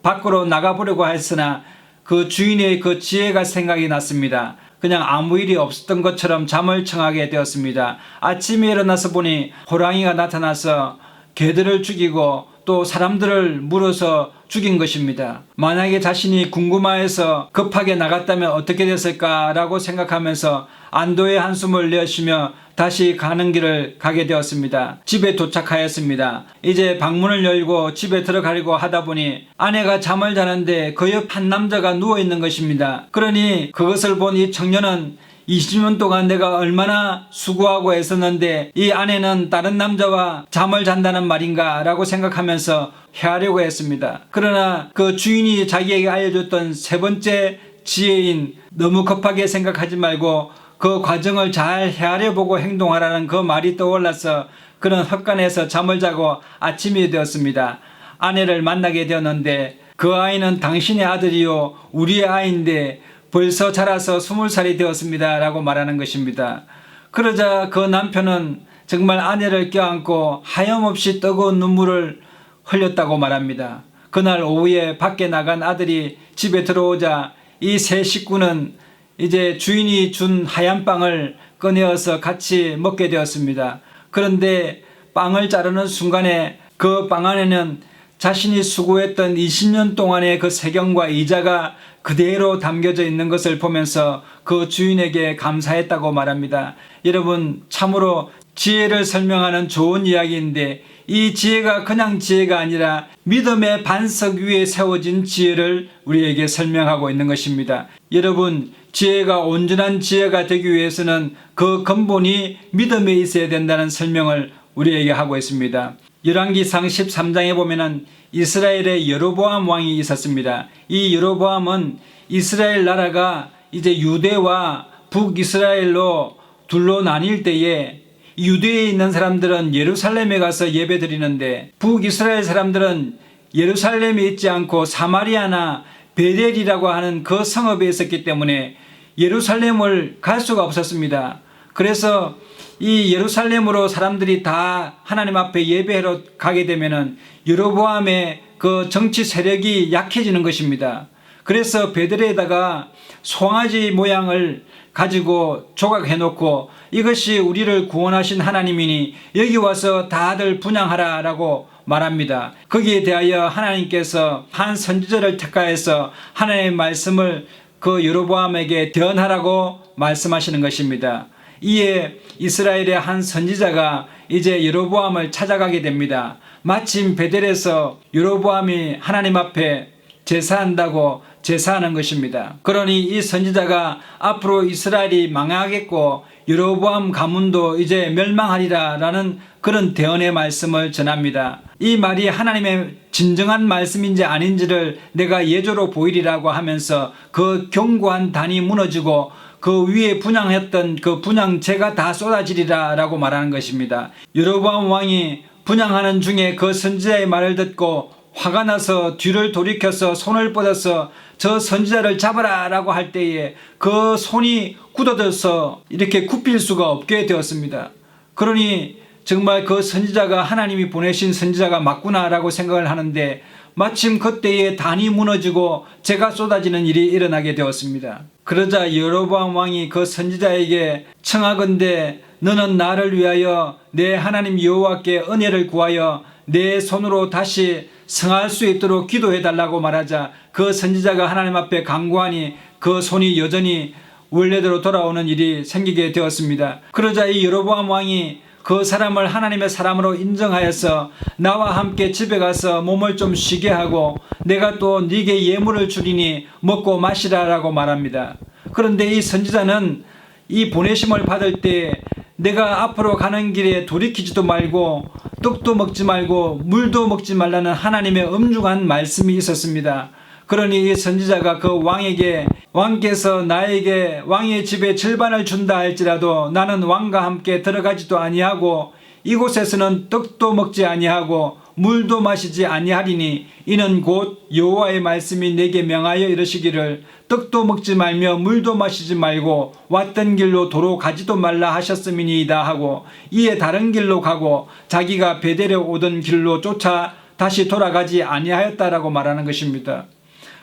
밖으로 나가보려고 했으나 그 주인의 그 지혜가 생각이 났습니다. 그냥 아무 일이 없었던 것처럼 잠을 청하게 되었습니다. 아침에 일어나서 보니 호랑이가 나타나서 개들을 죽이고 또 사람들을 물어서 죽인 것입니다. 만약에 자신이 궁금해서 급하게 나갔다면 어떻게 됐을까라고 생각하면서 안도의 한숨을 내쉬며 다시 가는 길을 가게 되었습니다. 집에 도착하였습니다. 이제 방문을 열고 집에 들어가려고 하다 보니 아내가 잠을 자는데 그 옆 한 남자가 누워있는 것입니다. 그러니 그것을 본 이 청년은 20년 동안 내가 얼마나 수고하고 애썼는데 이 아내는 다른 남자와 잠을 잔다는 말인가 라고 생각하면서 헤아려고 했습니다. 그러나 그 주인이 자기에게 알려줬던 3번째 지혜인 너무 급하게 생각하지 말고 그 과정을 잘 헤아려보고 행동하라는 그 말이 떠올라서 그는 헛간에서 잠을 자고 아침이 되었습니다. 아내를 만나게 되었는데 그 아이는 당신의 아들이요 우리의 아이인데 벌써 자라서 20살이 되었습니다 라고 말하는 것입니다. 그러자 그 남편은 정말 아내를 껴안고 하염없이 뜨거운 눈물을 흘렸다고 말합니다. 그날 오후에 밖에 나간 아들이 집에 들어오자 이 3 식구는 이제 주인이 준 하얀 빵을 꺼내어서 같이 먹게 되었습니다. 그런데 빵을 자르는 순간에 그 빵 안에는 자신이 수고했던 20년 동안의 그 세경과 이자가 그대로 담겨져 있는 것을 보면서 그 주인에게 감사했다고 말합니다. 여러분, 참으로 지혜를 설명하는 좋은 이야기인데 이 지혜가 그냥 지혜가 아니라 믿음의 반석 위에 세워진 지혜를 우리에게 설명하고 있는 것입니다. 여러분, 지혜가 온전한 지혜가 되기 위해서는 그 근본이 믿음에 있어야 된다는 설명을 우리에게 하고 있습니다. 열왕기상 13장에 보면은 이스라엘의 여로보암 왕이 있었습니다. 이 여로보암은 이스라엘 나라가 이제 유대와 북이스라엘로 둘로 나뉠 때에 유대에 있는 사람들은 예루살렘에 가서 예배 드리는데 북이스라엘 사람들은 예루살렘에 있지 않고 사마리아나 베델이라고 하는 그 성읍에 있었기 때문에 예루살렘을 갈 수가 없었습니다. 그래서 이 예루살렘으로 사람들이 다 하나님 앞에 예배하러 가게 되면은 여로보암의 그 정치 세력이 약해지는 것입니다. 그래서 베델에다가 송아지 모양을 가지고 조각해 놓고 이것이 우리를 구원하신 하나님이니 여기 와서 다들 분향하라 라고 말합니다. 거기에 대하여 하나님께서 한 선지자를 택하여서 하나님의 말씀을 그 여로보암에게 대언하라고 말씀하시는 것입니다. 이에 이스라엘의 한 선지자가 이제 여로보암을 찾아가게 됩니다. 마침 베델에서 여로보암이 하나님 앞에 제사한다고 제사하는 것입니다. 그러니 이 선지자가 앞으로 이스라엘이 망하겠고 여로보암 가문도 이제 멸망하리라 라는 그런 대언의 말씀을 전합니다. 이 말이 하나님의 진정한 말씀인지 아닌지를 내가 예조로 보이리라고 하면서 그 견고한 단이 무너지고 그 위에 분향했던 그 분향제가 다 쏟아지리라 라고 말하는 것입니다. 여로보암 왕이 분향하는 중에 그 선지자의 말을 듣고 화가 나서 뒤를 돌이켜서 손을 뻗어서 저 선지자를 잡아라 라고 할 때에 그 손이 굳어져서 이렇게 굽힐 수가 없게 되었습니다. 그러니 정말 그 선지자가 하나님이 보내신 선지자가 맞구나 라고 생각을 하는데 마침 그때에 단이 무너지고 재가 쏟아지는 일이 일어나게 되었습니다. 그러자 여로보암 왕이 그 선지자에게 청하건대 너는 나를 위하여 내 하나님 여호와께 은혜를 구하여 내 손으로 다시 성할 수 있도록 기도해 달라고 말하자 그 선지자가 하나님 앞에 간구하니 그 손이 여전히 원래대로 돌아오는 일이 생기게 되었습니다. 그러자 이 여로보암 왕이 그 사람을 하나님의 사람으로 인정하여서 나와 함께 집에 가서 몸을 좀 쉬게 하고 내가 또 네게 예물을 주리니 먹고 마시라라고 말합니다. 그런데 이 선지자는 이 보내심을 받을 때 내가 앞으로 가는 길에 돌이키지도 말고 떡도 먹지 말고 물도 먹지 말라는 하나님의 엄중한 말씀이 있었습니다. 그러니 이 선지자가 그 왕에게 왕께서 나에게 왕의 집에 절반을 준다 할지라도 나는 왕과 함께 들어가지도 아니하고 이곳에서는 떡도 먹지 아니하고 물도 마시지 아니하리니 이는 곧 여호와의 말씀이 내게 명하여 이르시기를 떡도 먹지 말며 물도 마시지 말고 왔던 길로 도로 가지도 말라 하셨음이니이다 하고 이에 다른 길로 가고 자기가 베델에 오던 길로 쫓아 다시 돌아가지 아니하였다라고 말하는 것입니다.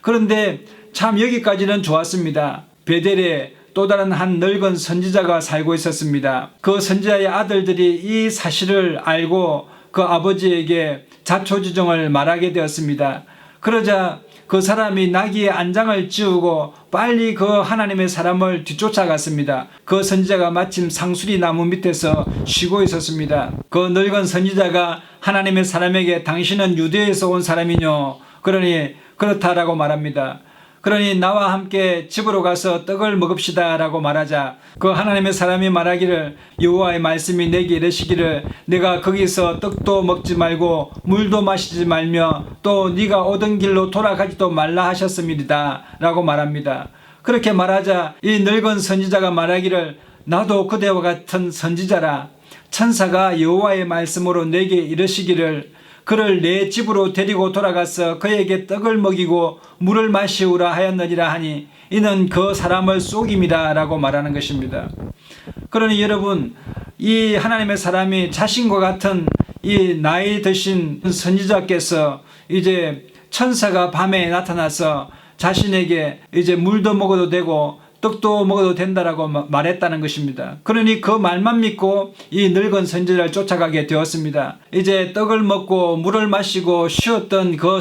그런데 참 여기까지는 좋았습니다. 베델에 또 다른 한 늙은 선지자가 살고 있었습니다. 그 선지자의 아들들이 이 사실을 알고 그 아버지에게 자초지종을 말하게 되었습니다. 그러자 그 사람이 나귀의 안장을 찌우고 빨리 그 하나님의 사람을 뒤쫓아갔습니다. 그 선지자가 마침 상수리 나무 밑에서 쉬고 있었습니다. 그 늙은 선지자가 하나님의 사람에게 당신은 유대에서 온 사람이뇨? 그러니 그렇다라고 말합니다. 그러니 나와 함께 집으로 가서 떡을 먹읍시다 라고 말하자 그 하나님의 사람이 말하기를 여호와의 말씀이 내게 이르시기를 내가 거기서 떡도 먹지 말고 물도 마시지 말며 또 네가 오던 길로 돌아가지도 말라 하셨음이다 라고 말합니다. 그렇게 말하자 이 늙은 선지자가 말하기를 나도 그대와 같은 선지자라 천사가 여호와의 말씀으로 내게 이르시기를 그를 내 집으로 데리고 돌아가서 그에게 떡을 먹이고 물을 마시우라 하였느니라 하니 이는 그 사람을 속임이라 라고 말하는 것입니다. 그러니 여러분 이 하나님의 사람이 자신과 같은 이 나이 드신 선지자께서 이제 천사가 밤에 나타나서 자신에게 이제 물도 먹어도 되고 떡도 먹어도 된다라고 말했다는 것입니다. 그러니 그 말만 믿고 이 늙은 선지자를 쫓아가게 되었습니다. 이제 떡을 먹고 물을 마시고 쉬었던 그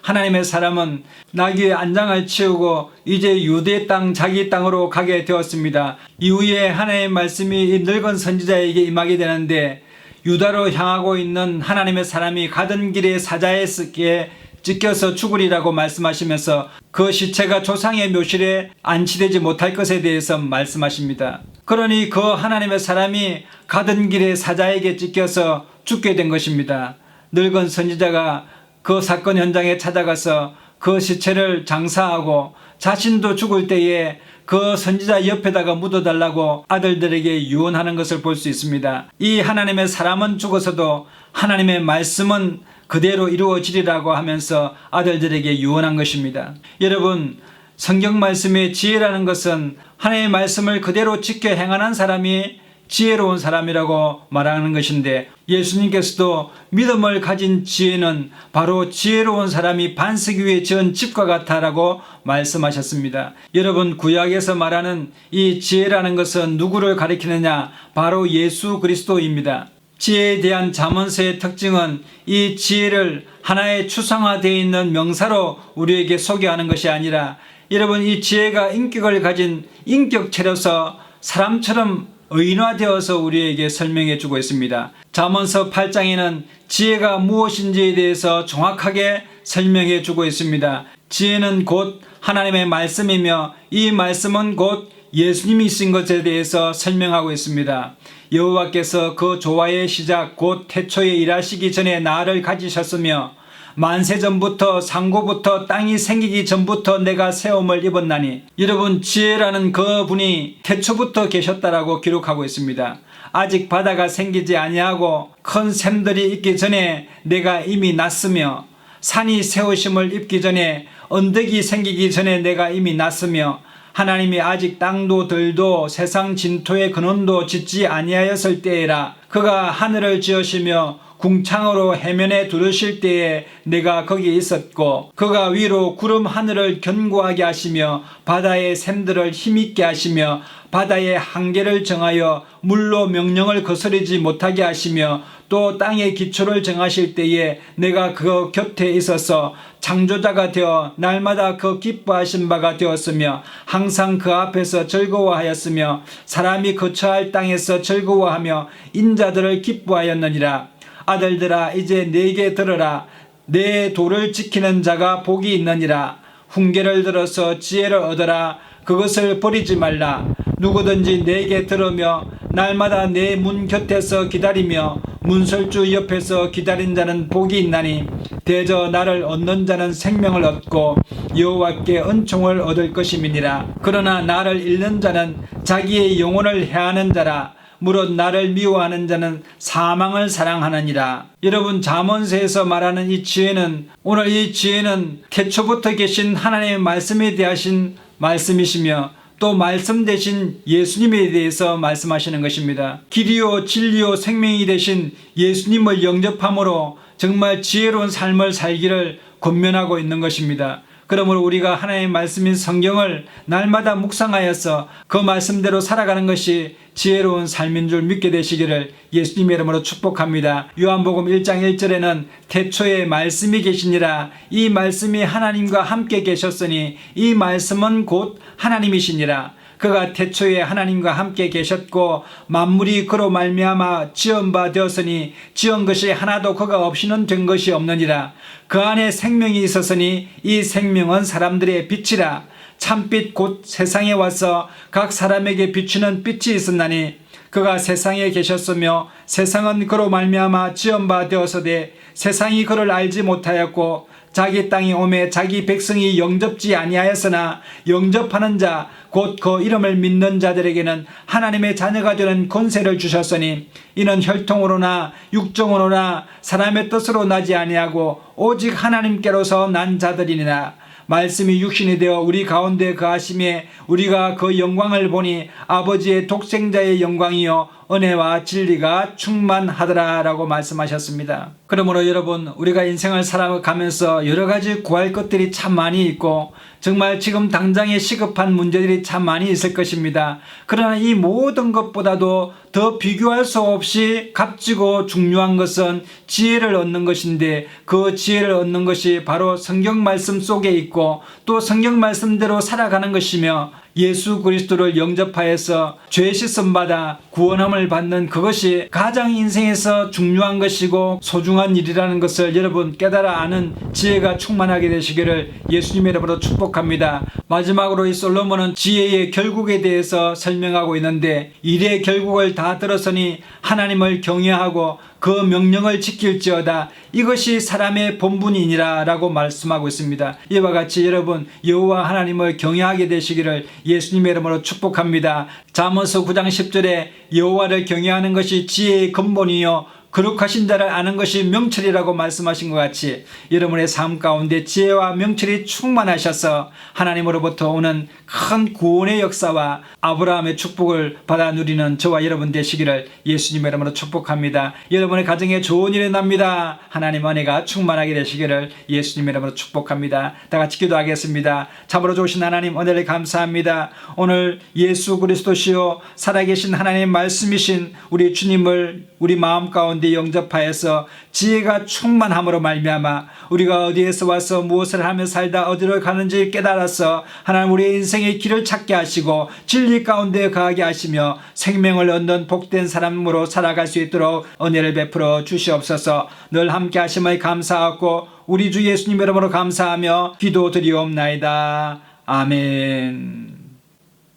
하나님의 사람은 나귀의 안장을 치우고 이제 유대 땅 자기 땅으로 가게 되었습니다. 이후에 하나님의 말씀이 이 늙은 선지자에게 임하게 되는데 유다로 향하고 있는 하나님의 사람이 가던 길에 사자에게 찢겨서 죽으리라고 말씀하시면서 그 시체가 조상의 묘실에 안치되지 못할 것에 대해서 말씀하십니다. 그러니 그 하나님의 사람이 가던 길에 사자에게 찢겨서 죽게 된 것입니다. 늙은 선지자가 그 사건 현장에 찾아가서 그 시체를 장사하고 자신도 죽을 때에 그 선지자 옆에다가 묻어달라고 아들들에게 유언하는 것을 볼 수 있습니다. 이 하나님의 사람은 죽어서도 하나님의 말씀은 그대로 이루어지리라고 하면서 아들들에게 유언한 것입니다. 여러분 성경 말씀의 지혜라는 것은 하나님의 말씀을 그대로 지켜 행하는 사람이 지혜로운 사람이라고 말하는 것인데, 예수님께서도 믿음을 가진 지혜는 바로 지혜로운 사람이 반석 위에 지은 집과 같다라고 말씀하셨습니다. 여러분, 구약에서 말하는 이 지혜라는 것은 누구를 가리키느냐? 바로 예수 그리스도입니다. 지혜에 대한 잠언서의 특징은 이 지혜를 하나의 추상화되어 있는 명사로 우리에게 소개하는 것이 아니라, 여러분, 이 지혜가 인격을 가진 인격체로서 사람처럼 의인화되어서 우리에게 설명해 주고 있습니다. 잠언서 8장에는 지혜가 무엇인지에 대해서 정확하게 설명해 주고 있습니다. 지혜는 곧 하나님의 말씀이며 이 말씀은 곧 예수님이신 것에 대해서 설명하고 있습니다. 여호와께서 그 조화의 시작 곧 태초에 일하시기 전에 나를 가지셨으며 만세전부터 상고부터 땅이 생기기 전부터 내가 세움을 입었나니. 여러분, 지혜라는 그 분이 태초부터 계셨다라고 기록하고 있습니다. 아직 바다가 생기지 아니하고 큰 샘들이 있기 전에 내가 이미 났으며, 산이 세우심을 입기 전에, 언덕이 생기기 전에 내가 이미 났으며, 하나님이 아직 땅도 들도 세상 진토의 근원도 짓지 아니하였을 때에라. 그가 하늘을 지으시며 궁창으로 해면에 두르실 때에 내가 거기 있었고, 그가 위로 구름 하늘을 견고하게 하시며 바다의 샘들을 힘있게 하시며 바다의 한계를 정하여 물로 명령을 거스르지 못하게 하시며 또 땅의 기초를 정하실 때에 내가 그 곁에 있어서 창조자가 되어 날마다 그 기뻐하신 바가 되었으며 항상 그 앞에서 즐거워하였으며 사람이 거처할 땅에서 즐거워하며 인자들을 기뻐하였느니라. 아들들아, 이제 내게 들으라. 내 도를 지키는 자가 복이 있느니라. 훈계를 들어서 지혜를 얻어라. 그것을 버리지 말라. 누구든지 내게 들으며 날마다 내 문 곁에서 기다리며 문설주 옆에서 기다린 자는 복이 있나니, 대저 나를 얻는 자는 생명을 얻고 여호와께 은총을 얻을 것임이니라. 그러나 나를 잃는 자는 자기의 영혼을 해하는 자라. 무릇 나를 미워하는 자는 사망을 사랑하느니라. 여러분, 잠언서에서 말하는 이 지혜는, 오늘 이 지혜는 태초부터 계신 하나님의 말씀에 대하신 말씀이시며 또 말씀 되신 예수님에 대해서 말씀하시는 것입니다. 길이요 진리요 생명이 되신 예수님을 영접함으로 정말 지혜로운 삶을 살기를 권면하고 있는 것입니다. 그러므로 우리가 하나님의 말씀인 성경을 날마다 묵상하여서 그 말씀대로 살아가는 것이 지혜로운 삶인 줄 믿게 되시기를 예수님의 이름으로 축복합니다. 요한복음 1장 1절에는 태초에 말씀이 계시니라. 이 말씀이 하나님과 함께 계셨으니 이 말씀은 곧 하나님이시니라. 그가 태초에 하나님과 함께 계셨고 만물이 그로 말미암아 지은 바 되었으니 지은 것이 하나도 그가 없이는 된 것이 없느니라. 그 안에 생명이 있었으니 이 생명은 사람들의 빛이라. 참빛 곧 세상에 와서 각 사람에게 비추는 빛이 있었나니 그가 세상에 계셨으며 세상은 그로 말미암아 지은 바 되었으되 세상이 그를 알지 못하였고 자기 땅이 오매 자기 백성이 영접지 아니하였으나 영접하는 자 곧 그 이름을 믿는 자들에게는 하나님의 자녀가 되는 권세를 주셨으니 이는 혈통으로나 육정으로나 사람의 뜻으로 나지 아니하고 오직 하나님께로서 난 자들이니라. 말씀이 육신이 되어 우리 가운데 거하심에 우리가 그 영광을 보니 아버지의 독생자의 영광이요 은혜와 진리가 충만하더라 라고 말씀하셨습니다. 그러므로 여러분, 우리가 인생을 살아가면서 여러 가지 구할 것들이 참 많이 있고 정말 지금 당장에 시급한 문제들이 참 많이 있을 것입니다. 그러나 이 모든 것보다도 더 비교할 수 없이 값지고 중요한 것은 지혜를 얻는 것인데, 그 지혜를 얻는 것이 바로 성경 말씀 속에 있고 또 성경 말씀대로 살아가는 것이며 예수 그리스도를 영접하여서 죄 씻음 받아 구원함을 받는 그것이 가장 인생에서 중요한 것이고 소중한 일이라는 것을 여러분 깨달아 아는 지혜가 충만하게 되시기를 예수님의 이름으로 축복합니다. 마지막으로 이 솔로몬은 지혜의 결국에 대해서 설명하고 있는데, 일의 결국을 다 들었으니 하나님을 경외하고 그 명령을 지킬지어다. 이것이 사람의 본분이니라 라고 말씀하고 있습니다. 이와 같이 여러분, 여호와 하나님을 경외하게 되시기를 예수님의 이름으로 축복합니다. 잠언서 9장 10절에 여호와를 경외하는 것이 지혜의 근본이요 거룩하신 자를 아는 것이 명철이라고 말씀하신 것 같이 여러분의 삶 가운데 지혜와 명철이 충만하셔서 하나님으로부터 오는 큰 구원의 역사와 아브라함의 축복을 받아 누리는 저와 여러분 되시기를 예수님의 이름으로 축복합니다. 여러분의 가정에 좋은 일이 납니다. 하나님 은혜가 충만하게 되시기를 예수님의 이름으로 축복합니다. 다 같이 기도하겠습니다. 참으로 좋으신 하나님 은혜를 감사합니다. 오늘 예수 그리스도시요 살아계신 하나님 말씀이신 우리 주님을 우리 마음 가운데 영접하여서 지혜가 충만함으로 말미암아 우리가 어디에서 와서 무엇을 하며 살다 어디로 가는지 깨달아서 하나님 우리의 인생의 길을 찾게 하시고 진리 가운데 거하게 하시며 생명을 얻는 복된 사람으로 살아갈 수 있도록 은혜를 베풀어 주시옵소서. 늘 함께 하심을 감사하고 우리 주 예수님 이름으로 감사하며 기도드리옵나이다. 아멘.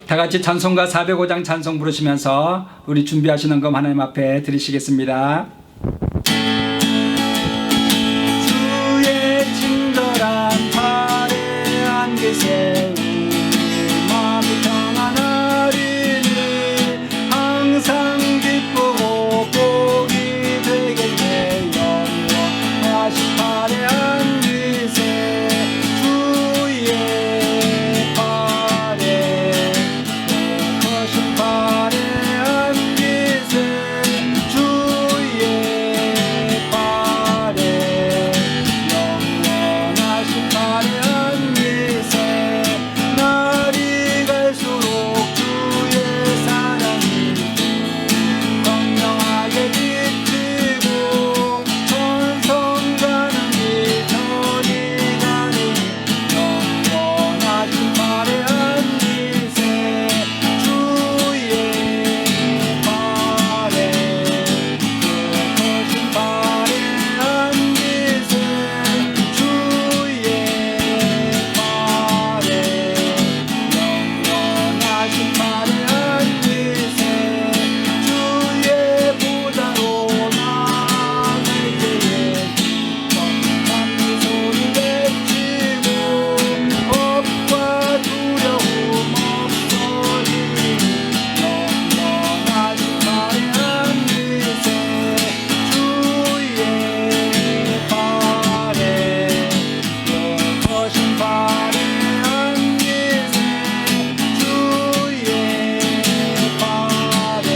다 같이 찬송가 405장 찬송 부르시면서 우리 준비하시는 것 하나님 앞에 드리시겠습니다. 주의 친절한 팔에 안개 세우니 마음이 평안하리니 항상 기쁘고 복이 되겠네. 영원하신 팔에 안기세 주의 팔에 거신 팔에 안기세 주의 팔에 영원하신 팔에 안기세 날이 갈수록 주의 사랑이 광명하게 비치고 천성 가는 길 저리 가는 영원하신 팔에 안기세 주의 팔에 거신 팔에 안기세 주의 팔에 영원하신 팔에 안기세 주의 보좌로 나갈 때에 기뻐 찬미 소리 외치고 겁과 두려움 없어지니 영원하신 팔에 안기세 주의 팔에 거신 팔에 안기세 주의 팔에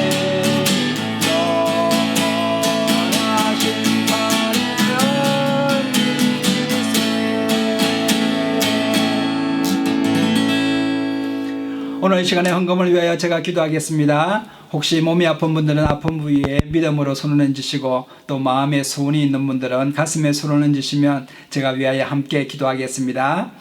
영원하신 팔에 안기세. 오늘 이 시간에 헌금을 위하여 제가 기도하겠습니다. 혹시 몸이 아픈 분들은 아픈 부위에 믿음으로 손을 얹으시고 또 마음에 소원이 있는 분들은 가슴에 손을 얹으시면 제가 위하여 함께 기도하겠습니다.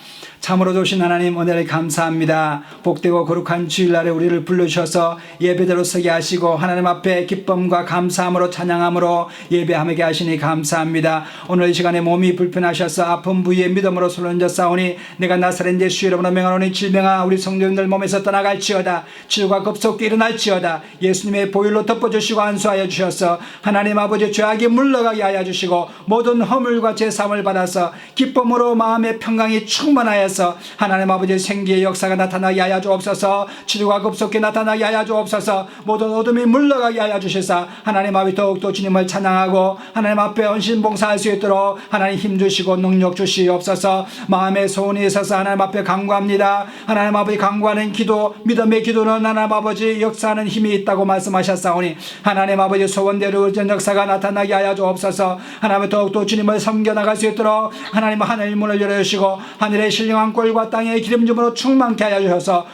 참으로 좋으신 하나님 은혜를 감사합니다. 복되고 거룩한 주일날에 우리를 불러주셔서 예배대로 서게 하시고 하나님 앞에 기쁨과 감사함으로 찬양함으로 예배하게 하시니 감사합니다. 오늘 이 시간에 몸이 불편하셔서 아픈 부위에 믿음으로 손을 얹었사오니 내가 나사렛 예수 이름으로 명하노니 질병아 우리 성도님들 몸에서 떠나갈지어다. 치유가 급속히 일어날지어다. 예수님의 보혈로 덮어주시고 안수하여 주셔서 하나님 아버지 죄악이 물러가게 하여 주시고 모든 허물과 죄사함을 받아서 기쁨으로 마음의 평강이 충만하여서 하나님 아버지 생기의 역사가 나타나게 하여 주옵소서. 치유가 급속히 나타나게 하여 주옵소서. 모든 어둠이 물러가게 하여 주시사 하나님 아버지 더욱더 주님을 찬양하고 하나님 앞에 헌신봉사할 수 있도록 하나님 힘주시고 능력 주시옵소서. 마음의 소원이 있어서 하나님 앞에 간구합니다. 하나님 아버지 간구하는 기도 믿음의 기도는 하나님 아버지 역사하는 힘이 있다고 말씀하셨사오니 하나님 아버지 소원대로 의전 역사가 나타나게 하여 주옵소서. 하나님 더욱더 주님을 섬겨나갈 수 있도록 하나님 하늘 문을 열어주시고 하늘의 신령한 꼴과 땅의 기름짐으로 충만케 하여 주셔서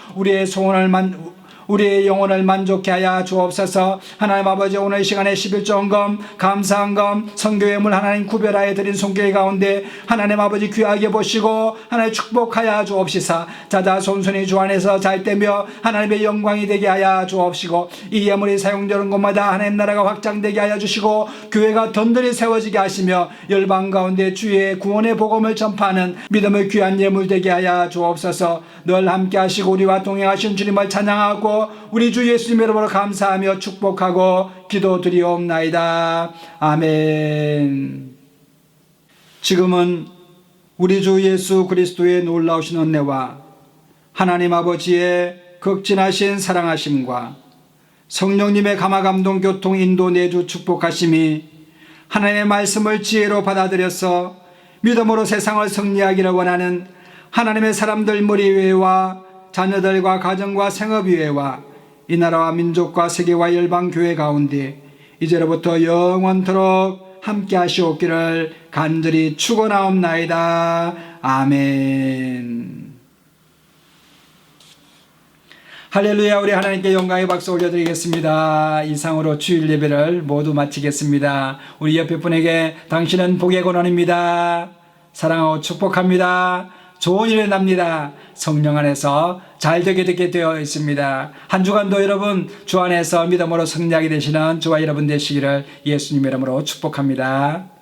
우리의 영혼을 만족케 하여 주옵소서. 하나님 아버지 오늘 이 시간에 11조헌금 감사헌금 선교회물 하나님 구별하여 드린 손길 가운데 하나님 아버지 귀하게 보시고 하나님 축복하여 주옵시사. 자자 손손이 주 안에서 잘되며 하나님의 영광이 되게 하여 주옵시고 이 예물이 사용되는 곳마다 하나님 나라가 확장되게 하여 주시고 교회가 든든히 세워지게 하시며 열방 가운데 주의 구원의 복음을 전파하는 믿음의 귀한 예물 되게 하여 주옵소서. 늘 함께 하시고 우리와 동행하신 주님을 찬양하고 우리 주 예수님 이름으로 감사하며 축복하고 기도드리옵나이다. 아멘. 지금은 우리 주 예수 그리스도의 놀라우신 은혜와 하나님 아버지의 극진하신 사랑하심과 성령님의 감화감동 교통 인도 내주 축복하심이 하나님의 말씀을 지혜로 받아들여서 믿음으로 세상을 승리하기를 원하는 하나님의 사람들 무리회와 자녀들과 가정과 생업위회와 이 나라와 민족과 세계와 열방교회 가운데 이제로부터 영원토록 함께 하시옵기를 간절히 축원하옵나이다. 아멘. 할렐루야. 우리 하나님께 영광의 박수 올려드리겠습니다. 이상으로 주일 예배를 모두 마치겠습니다. 우리 옆에 분에게 당신은 복의 근원입니다. 사랑하고 축복합니다. 좋은 일이 납니다. 성령 안에서 잘 되게 되어 있습니다. 한 주간도 여러분 주 안에서 믿음으로 승리하게 되시는 저와 여러분 되시기를 예수님의 이름으로 축복합니다.